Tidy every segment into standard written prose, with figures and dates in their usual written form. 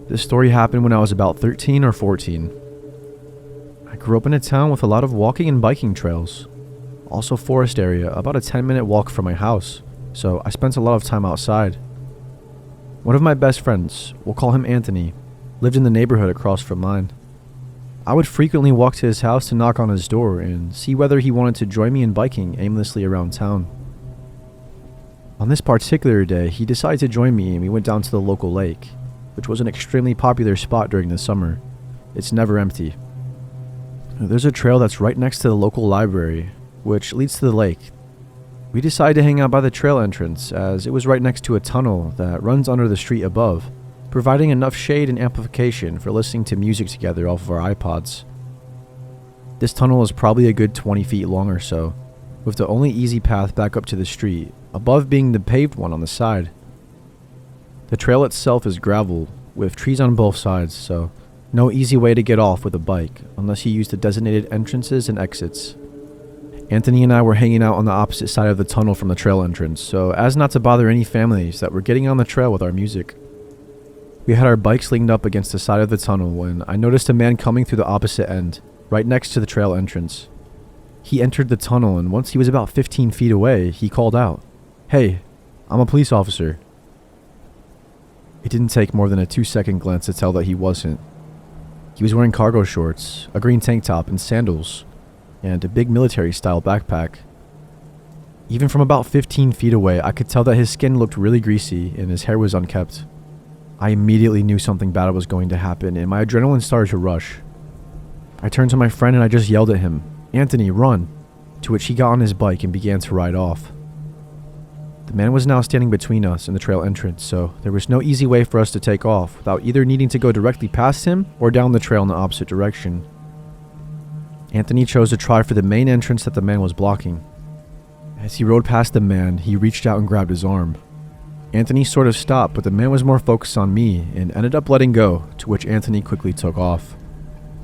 This story happened when I was about 13 or 14. I grew up in a town with a lot of walking and biking trails. Also forest area, about a 10-minute walk from my house, so I spent a lot of time outside. One of my best friends, we'll call him Anthony, lived in the neighborhood across from mine. I would frequently walk to his house to knock on his door and see whether he wanted to join me in biking aimlessly around town. On this particular day, he decided to join me and we went down to the local lake, which was an extremely popular spot during the summer. It's never empty. There's a trail that's right next to the local library, which leads to the lake. We decided to hang out by the trail entrance as it was right next to a tunnel that runs under the street above, providing enough shade and amplification for listening to music together off of our iPods. This tunnel is probably a good 20 feet long or so, with the only easy path back up to the street, above being the paved one on the side. The trail itself is gravel, with trees on both sides, so no easy way to get off with a bike, unless you use the designated entrances and exits. Anthony and I were hanging out on the opposite side of the tunnel from the trail entrance, so as not to bother any families that were getting on the trail with our music. We had our bikes leaned up against the side of the tunnel when I noticed a man coming through the opposite end, right next to the trail entrance. He entered the tunnel and once he was about 15 feet away, he called out, "Hey, I'm a police officer." It didn't take more than a 2-second glance to tell that he wasn't. He was wearing cargo shorts, a green tank top and sandals, and a big military-style backpack. Even from about 15 feet away, I could tell that his skin looked really greasy and his hair was unkempt. I immediately knew something bad was going to happen and my adrenaline started to rush. I turned to my friend and I just yelled at him, "Anthony, run!" To which he got on his bike and began to ride off. The man was now standing between us and the trail entrance, so there was no easy way for us to take off without either needing to go directly past him or down the trail in the opposite direction. Anthony chose to try for the main entrance that the man was blocking. As he rode past the man, he reached out and grabbed his arm. Anthony sort of stopped, but the man was more focused on me and ended up letting go, to which Anthony quickly took off.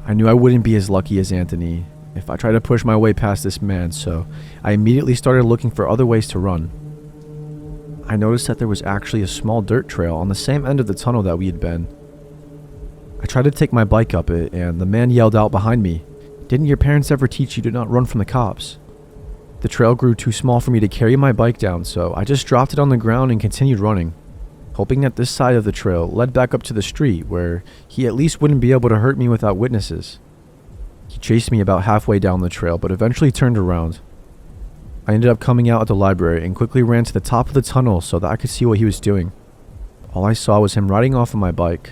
I knew I wouldn't be as lucky as Anthony if I tried to push my way past this man, so I immediately started looking for other ways to run. I noticed that there was actually a small dirt trail on the same end of the tunnel that we had been. I tried to take my bike up it, and the man yelled out behind me, "Didn't your parents ever teach you to not run from the cops?" The trail grew too small for me to carry my bike down, so I just dropped it on the ground and continued running, hoping that this side of the trail led back up to the street where he at least wouldn't be able to hurt me without witnesses. He chased me about halfway down the trail, but eventually turned around. I ended up coming out at the library and quickly ran to the top of the tunnel so that I could see what he was doing. All I saw was him riding off on my bike.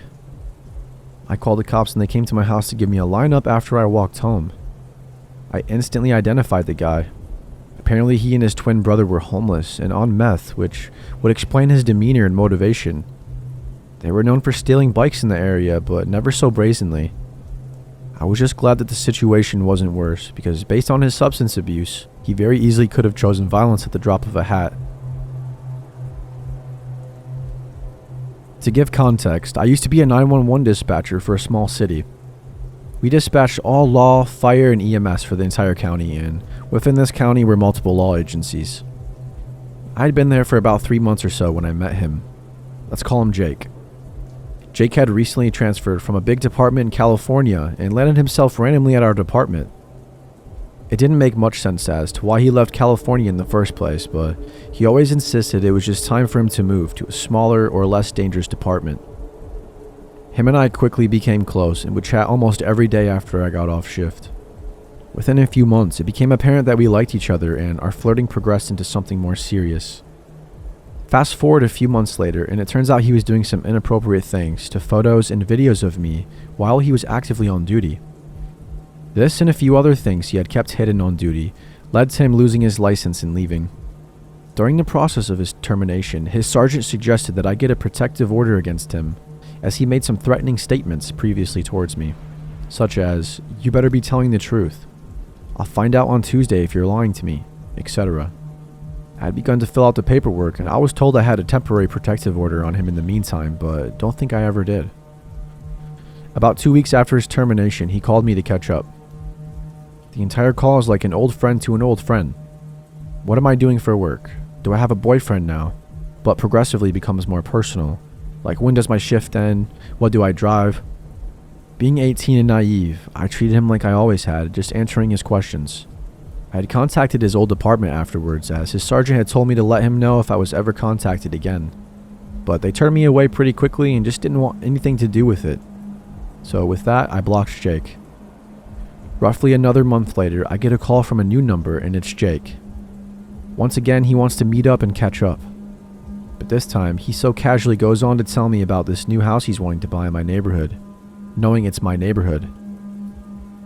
I called the cops and they came to my house to give me a lineup after I walked home. I instantly identified the guy. Apparently he and his twin brother were homeless and on meth, which would explain his demeanor and motivation. They were known for stealing bikes in the area, but never so brazenly. I was just glad that the situation wasn't worse, because based on his substance abuse, he very easily could have chosen violence at the drop of a hat. To give context, I used to be a 911 dispatcher for a small city. We dispatched all law, fire, and EMS for the entire county, and within this county were multiple law agencies. I had been there for about 3 months or so when I met him. Let's call him Jake. Jake had recently transferred from a big department in California and landed himself randomly at our department. It didn't make much sense as to why he left California in the first place, but he always insisted it was just time for him to move to a smaller or less dangerous department. Him and I quickly became close and would chat almost every day after I got off shift. Within a few months, it became apparent that we liked each other and our flirting progressed into something more serious. Fast forward a few months later, and it turns out he was doing some inappropriate things to photos and videos of me while he was actively on duty. This and a few other things he had kept hidden on duty led to him losing his license and leaving. During the process of his termination, his sergeant suggested that I get a protective order against him, as he made some threatening statements previously towards me, such as, "You better be telling the truth. I'll find out on Tuesday if you're lying to me," etc. I had begun to fill out the paperwork and I was told I had a temporary protective order on him in the meantime, but don't think I ever did. About 2 weeks after his termination, he called me to catch up. The entire call is like an old friend to an old friend. What am I doing for work? Do I have a boyfriend now? But progressively becomes more personal. Like, when does my shift end? What do I drive? Being 18 and naive, I treated him like I always had, just answering his questions. I had contacted his old department afterwards, as his sergeant had told me to let him know if I was ever contacted again. But they turned me away pretty quickly and just didn't want anything to do with it. So with that, I blocked Jake. Roughly another month later, I get a call from a new number and it's Jake. Once again, he wants to meet up and catch up. But this time, he so casually goes on to tell me about this new house he's wanting to buy in my neighborhood, knowing it's my neighborhood.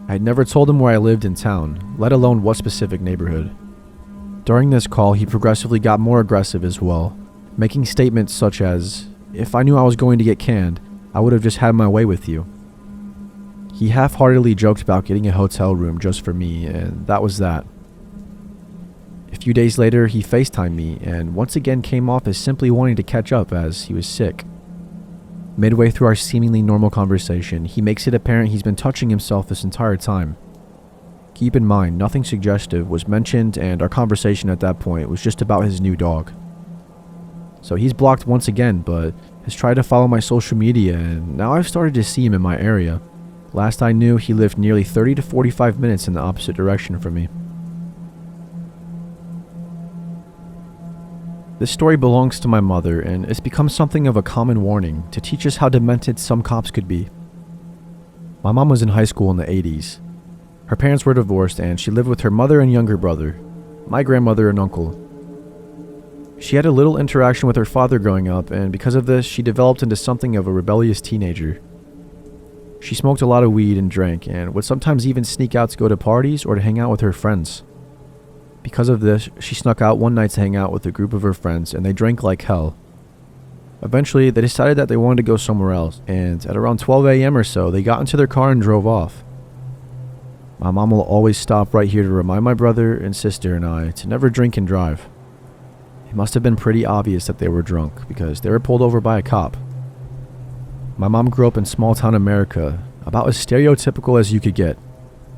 I had never told him where I lived in town, let alone what specific neighborhood. During this call, he progressively got more aggressive as well, making statements such as, "If I knew I was going to get canned, I would have just had my way with you." He half-heartedly joked about getting a hotel room just for me, and that was that. A few days later, he FaceTimed me and once again came off as simply wanting to catch up as he was sick. Midway through our seemingly normal conversation, he makes it apparent he's been touching himself this entire time. Keep in mind, nothing suggestive was mentioned and our conversation at that point was just about his new dog. So he's blocked once again, but has tried to follow my social media and now I've started to see him in my area. Last I knew, he lived nearly 30 to 45 minutes in the opposite direction from me. This story belongs to my mother, and it's become something of a common warning to teach us how demented some cops could be. My mom was in high school in the 80s. Her parents were divorced, and she lived with her mother and younger brother, my grandmother and uncle. She had a little interaction with her father growing up, and because of this, she developed into something of a rebellious teenager. She smoked a lot of weed and drank, and would sometimes even sneak out to go to parties or to hang out with her friends. Because of this, she snuck out one night to hang out with a group of her friends, and they drank like hell. Eventually, they decided that they wanted to go somewhere else, and at around 12 a.m. or so, they got into their car and drove off. My mom will always stop right here to remind my brother and sister and I to never drink and drive. It must have been pretty obvious that they were drunk, because they were pulled over by a cop. My mom grew up in small-town America, about as stereotypical as you could get.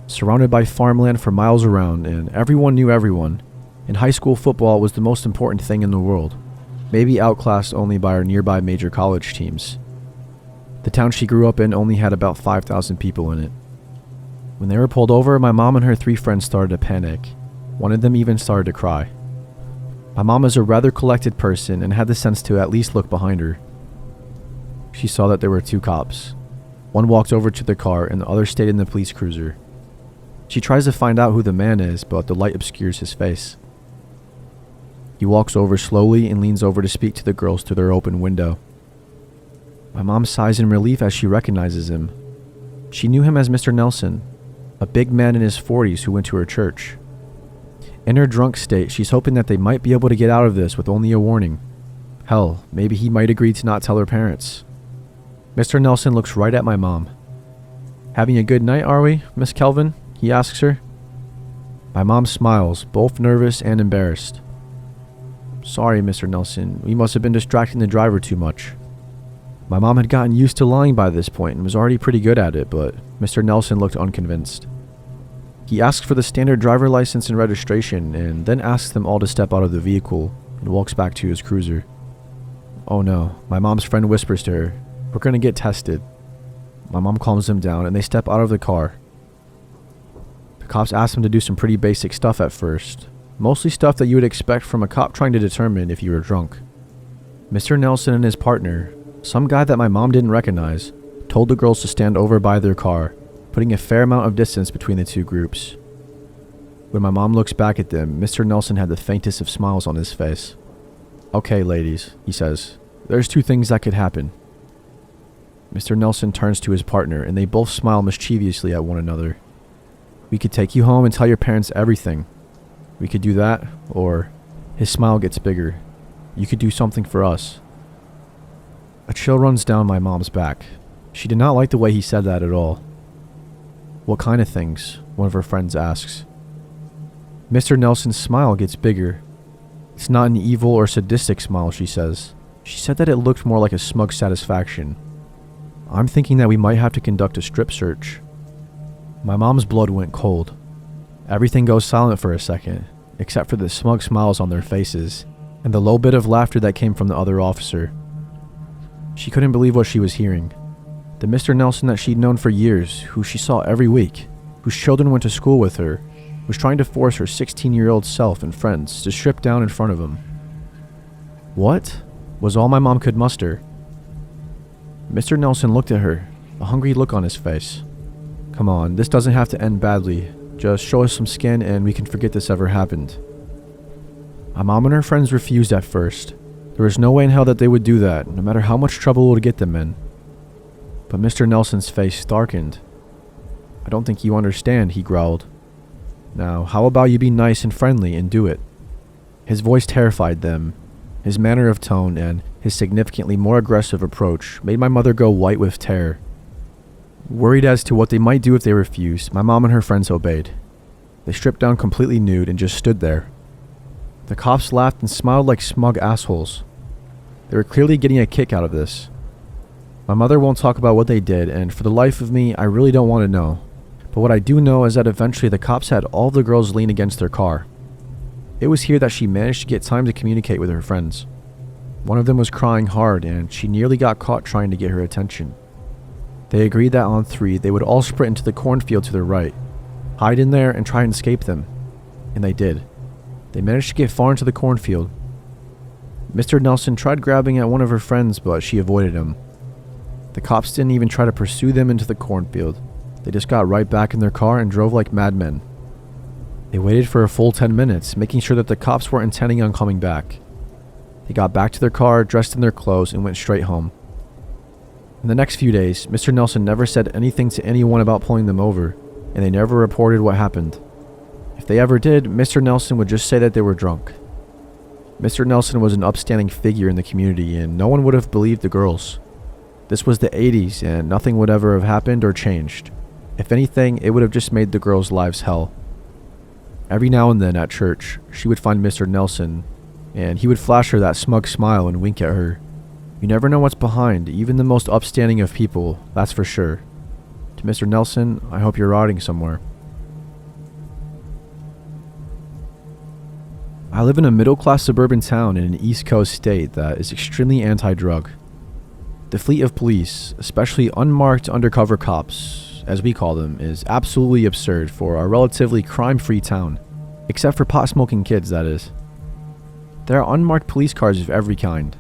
Surrounded by farmland for miles around, and everyone knew everyone. In high school, football was the most important thing in the world, maybe outclassed only by our nearby major college teams. The town she grew up in only had about 5,000 people in it. When they were pulled over, my mom and her 3 friends started to panic. One of them even started to cry. My mom is a rather collected person and had the sense to at least look behind her. She saw that there were 2 cops. One walked over to the car and the other stayed in the police cruiser. She tries to find out who the man is, but the light obscures his face. He walks over slowly and leans over to speak to the girls through their open window. My mom sighs in relief as she recognizes him. She knew him as Mr. Nelson, a big man in his 40s who went to her church. In her drunk state, she's hoping that they might be able to get out of this with only a warning. Hell, maybe he might agree to not tell her parents. Mr. Nelson looks right at my mom. "Having a good night, are we, Miss Kelvin?" he asks her. My mom smiles, both nervous and embarrassed. "Sorry, Mr. Nelson, we must have been distracting the driver too much." My mom had gotten used to lying by this point and was already pretty good at it, but Mr. Nelson looked unconvinced. He asks for the standard driver license and registration, and then asks them all to step out of the vehicle and walks back to his cruiser. "Oh no," my mom's friend whispers to her, "we're gonna get tested." My mom calms them down and they step out of the car. The cops ask them to do some pretty basic stuff at first, mostly stuff that you would expect from a cop trying to determine if you were drunk. Mr. Nelson and his partner, some guy that my mom didn't recognize, told the girls to stand over by their car, putting a fair amount of distance between the 2 groups. When my mom looks back at them, Mr. Nelson had the faintest of smiles on his face. "Okay, ladies," he says, "there's 2 things that could happen." Mr. Nelson turns to his partner and they both smile mischievously at one another. "We could take you home and tell your parents everything. We could do that, or," his smile gets bigger, "you could do something for us." A chill runs down my mom's back. She did not like the way he said that at all. "What kind of things?" one of her friends asks. Mr. Nelson's smile gets bigger. "It's not an evil or sadistic smile," she says. She said that it looked more like a smug satisfaction. "I'm thinking that we might have to conduct a strip search." My mom's blood went cold. Everything goes silent for a second, except for the smug smiles on their faces, and the low bit of laughter that came from the other officer. She couldn't believe what she was hearing. The Mr. Nelson that she'd known for years, who she saw every week, whose children went to school with her, was trying to force her 16-year-old self and friends to strip down in front of him. "What?" was all my mom could muster. Mr. Nelson looked at her, a hungry look on his face. "Come on, this doesn't have to end badly. Just show us some skin and we can forget this ever happened." My mom and her friends refused at first. There was no way in hell that they would do that, no matter how much trouble it would get them in. But Mr. Nelson's face darkened. "I don't think you understand," he growled. "Now, how about you be nice and friendly and do it?" His voice terrified them. His manner of tone and his significantly more aggressive approach made my mother go white with terror. Worried as to what they might do if they refused, my mom and her friends obeyed. They stripped down completely nude and just stood there. The cops laughed and smiled like smug assholes. They were clearly getting a kick out of this. My mother won't talk about what they did, and for the life of me, I really don't want to know. But what I do know is that eventually the cops had all the girls lean against their car. It was here that she managed to get time to communicate with her friends. One of them was crying hard, and she nearly got caught trying to get her attention. They agreed that on 3, they would all sprint into the cornfield to their right, hide in there and try and escape them. And they did. They managed to get far into the cornfield. Mr. Nelson tried grabbing at one of her friends, but she avoided him. The cops didn't even try to pursue them into the cornfield. They just got right back in their car and drove like madmen. They waited for a full 10 minutes, making sure that the cops weren't intending on coming back. They got back to their car, dressed in their clothes, and went straight home. In the next few days, Mr. Nelson never said anything to anyone about pulling them over, and they never reported what happened. If they ever did, Mr. Nelson would just say that they were drunk. Mr. Nelson was an upstanding figure in the community, and no one would have believed the girls. This was the 80s, and nothing would ever have happened or changed. If anything, it would have just made the girls' lives hell. Every now and then at church, she would find Mr. Nelson, and he would flash her that smug smile and wink at her. You never know what's behind, even the most upstanding of people, that's for sure. To Mr. Nelson, I hope you're rotting somewhere. I live in a middle-class suburban town in an East Coast state that is extremely anti-drug. The fleet of police, especially unmarked undercover cops, as we call them, is absolutely absurd for a relatively crime-free town, except for pot-smoking kids, that is. There are unmarked police cars of every kind,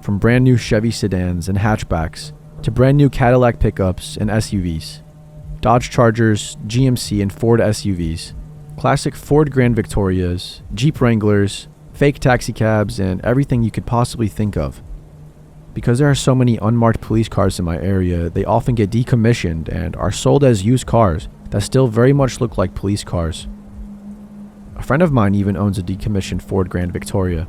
from brand new Chevy sedans and hatchbacks to brand new Cadillac pickups and SUVs, Dodge Chargers, GMC and Ford SUVs, classic Ford Grand Victorias, Jeep Wranglers, fake taxicabs, and everything you could possibly think of. Because there are so many unmarked police cars in my area, they often get decommissioned and are sold as used cars that still very much look like police cars. A friend of mine even owns a decommissioned Ford Grand Victoria.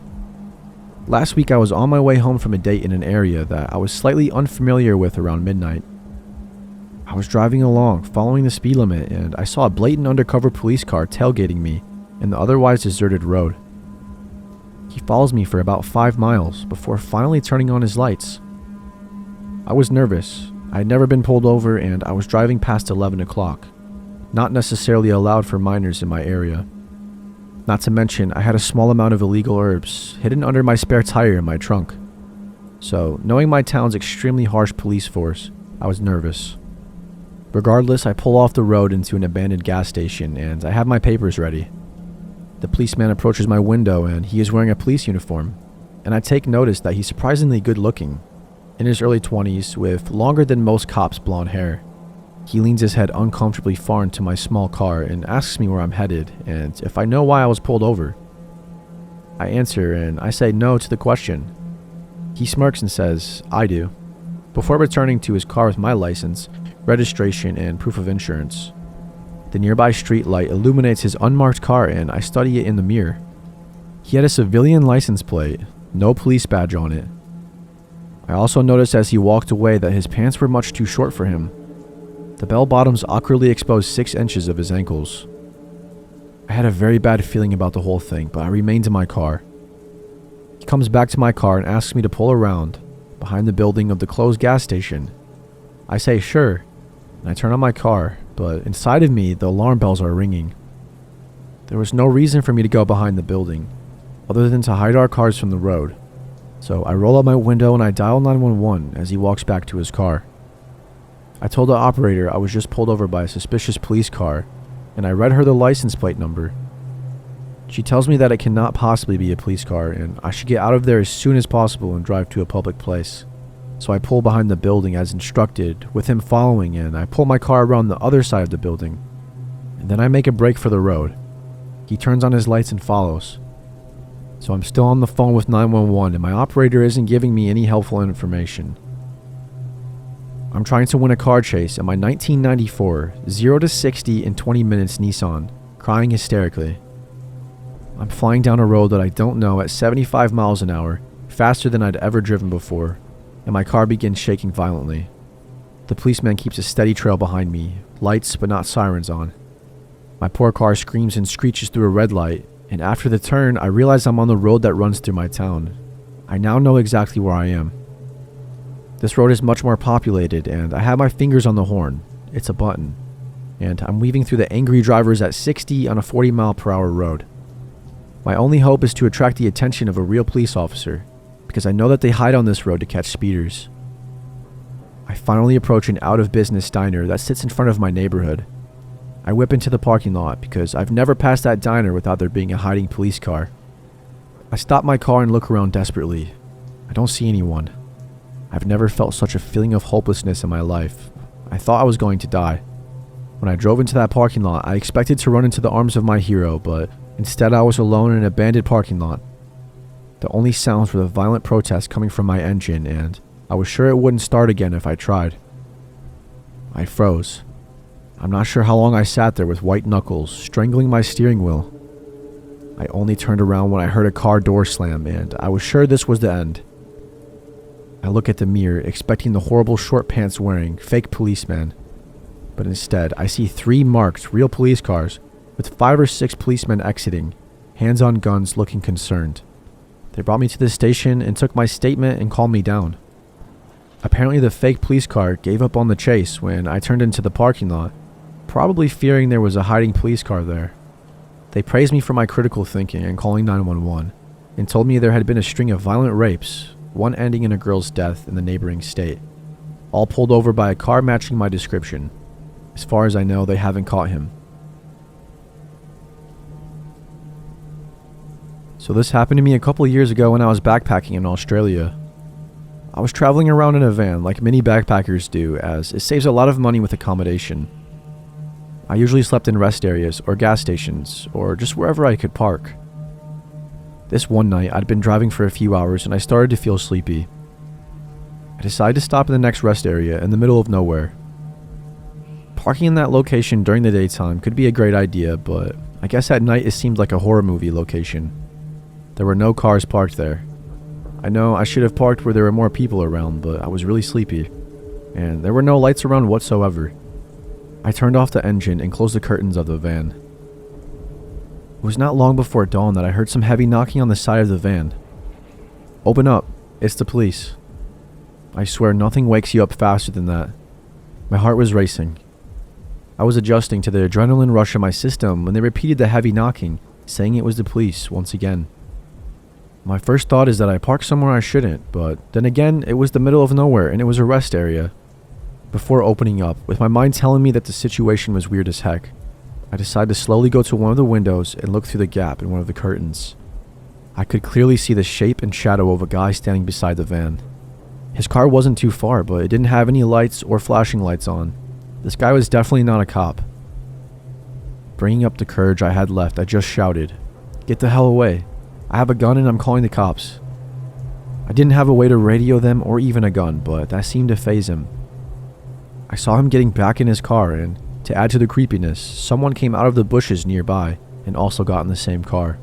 Last week I was on my way home from a date in an area that I was slightly unfamiliar with around midnight. I was driving along, following the speed limit, and I saw a blatant undercover police car tailgating me in the otherwise deserted road. He follows me for about 5 miles before finally turning on his lights. I was nervous. I had never been pulled over and I was driving past 11 o'clock, not necessarily allowed for minors in my area. Not to mention, I had a small amount of illegal herbs hidden under my spare tire in my trunk. So, knowing my town's extremely harsh police force, I was nervous. Regardless, I pull off the road into an abandoned gas station and I have my papers ready. The policeman approaches my window and he is wearing a police uniform, and I take notice that he's surprisingly good looking, in his early 20s with longer than most cops' blonde hair. He leans his head uncomfortably far into my small car and asks me where I'm headed and if I know why I was pulled over. I answer and I say no to the question. He smirks and says, "I do," before returning to his car with my license, registration, and proof of insurance. The nearby street light illuminates his unmarked car and I study it in the mirror. He had a civilian license plate, no police badge on it. I also noticed as he walked away that his pants were much too short for him. The bell bottoms awkwardly exposed 6 inches of his ankles. I had a very bad feeling about the whole thing, but I remained in my car. He comes back to my car and asks me to pull around, behind the building of the closed gas station. I say sure, and I turn on my car, but inside of me the alarm bells are ringing. There was no reason for me to go behind the building, other than to hide our cars from the road, So I roll up my window and I dial 911 as he walks back to his car. I told the operator I was just pulled over by a suspicious police car, and I read her the license plate number. She tells me that it cannot possibly be a police car and I should get out of there as soon as possible and drive to a public place. So I pull behind the building as instructed, with him following, and I pull my car around the other side of the building. And then I make a break for the road. He turns on his lights and follows. So I'm still on the phone with 911 and my operator isn't giving me any helpful information. I'm trying to win a car chase in my 1994 0 to 60 in 20 minutes Nissan, crying hysterically. I'm flying down a road that I don't know at 75 miles an hour, faster than I'd ever driven before, and my car begins shaking violently. The policeman keeps a steady trail behind me, lights but not sirens on. My poor car screams and screeches through a red light, and after the turn, I realize I'm on the road that runs through my town. I now know exactly where I am. This road is much more populated, and I have my fingers on the horn. It's a button. And I'm weaving through the angry drivers at 60 on a 40-mile-per-hour road. My only hope is to attract the attention of a real police officer, because I know that they hide on this road to catch speeders. I finally approach an out-of-business diner that sits in front of my neighborhood. I whip into the parking lot because I've never passed that diner without there being a hiding police car. I stop my car and look around desperately. I don't see anyone. I've never felt such a feeling of hopelessness in my life. I thought I was going to die. When I drove into that parking lot, I expected to run into the arms of my hero, but instead I was alone in an abandoned parking lot. The only sounds were the violent protests coming from my engine, and I was sure it wouldn't start again if I tried. I froze. I'm not sure how long I sat there with white knuckles, strangling my steering wheel. I only turned around when I heard a car door slam, and I was sure this was the end. I look at the mirror, expecting the horrible short pants wearing fake policeman. But instead, I see 3 marked real police cars, with 5 or 6 policemen exiting, hands on guns looking concerned. They brought me to the station and took my statement and calmed me down. Apparently the fake police car gave up on the chase when I turned into the parking lot, probably fearing there was a hiding police car there. They praised me for my critical thinking and calling 911, and told me there had been a string of violent rapes, one ending in a girl's death in the neighboring state, all pulled over by a car matching my description. As far as I know, they haven't caught him. So this happened to me a couple years ago when I was backpacking in Australia. I was traveling around in a van like many backpackers do, as it saves a lot of money with accommodation. I usually slept in rest areas or gas stations or just wherever I could park. This one night, I'd been driving for a few hours and I started to feel sleepy. I decided to stop in the next rest area in the middle of nowhere. Parking in that location during the daytime could be a great idea, but I guess at night it seemed like a horror movie location. There were no cars parked there. I know I should have parked where there were more people around, but I was really sleepy, and there were no lights around whatsoever. I turned off the engine and closed the curtains of the van. It was not long before dawn that I heard some heavy knocking on the side of the van. "Open up, it's the police." I swear nothing wakes you up faster than that. My heart was racing. I was adjusting to the adrenaline rush in my system when they repeated the heavy knocking, saying it was the police once again. My first thought is that I parked somewhere I shouldn't, but then again, it was the middle of nowhere and it was a rest area. Before opening up, with my mind telling me that the situation was weird as heck, I decided to slowly go to one of the windows and look through the gap in one of the curtains. I could clearly see the shape and shadow of a guy standing beside the van. His car wasn't too far, but it didn't have any lights or flashing lights on. This guy was definitely not a cop. Bringing up the courage I had left, I just shouted, "Get the hell away. I have a gun and I'm calling the cops." I didn't have a way to radio them or even a gun, but that seemed to faze him. I saw him getting back in his car, and to add to the creepiness, someone came out of the bushes nearby and also got in the same car.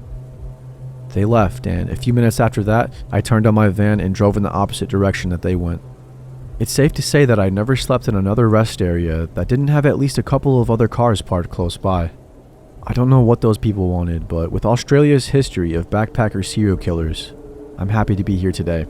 They left, and a few minutes after that, I turned on my van and drove in the opposite direction that they went. It's safe to say that I never slept in another rest area that didn't have at least a couple of other cars parked close by. I don't know what those people wanted, but with Australia's history of backpacker serial killers, I'm happy to be here today.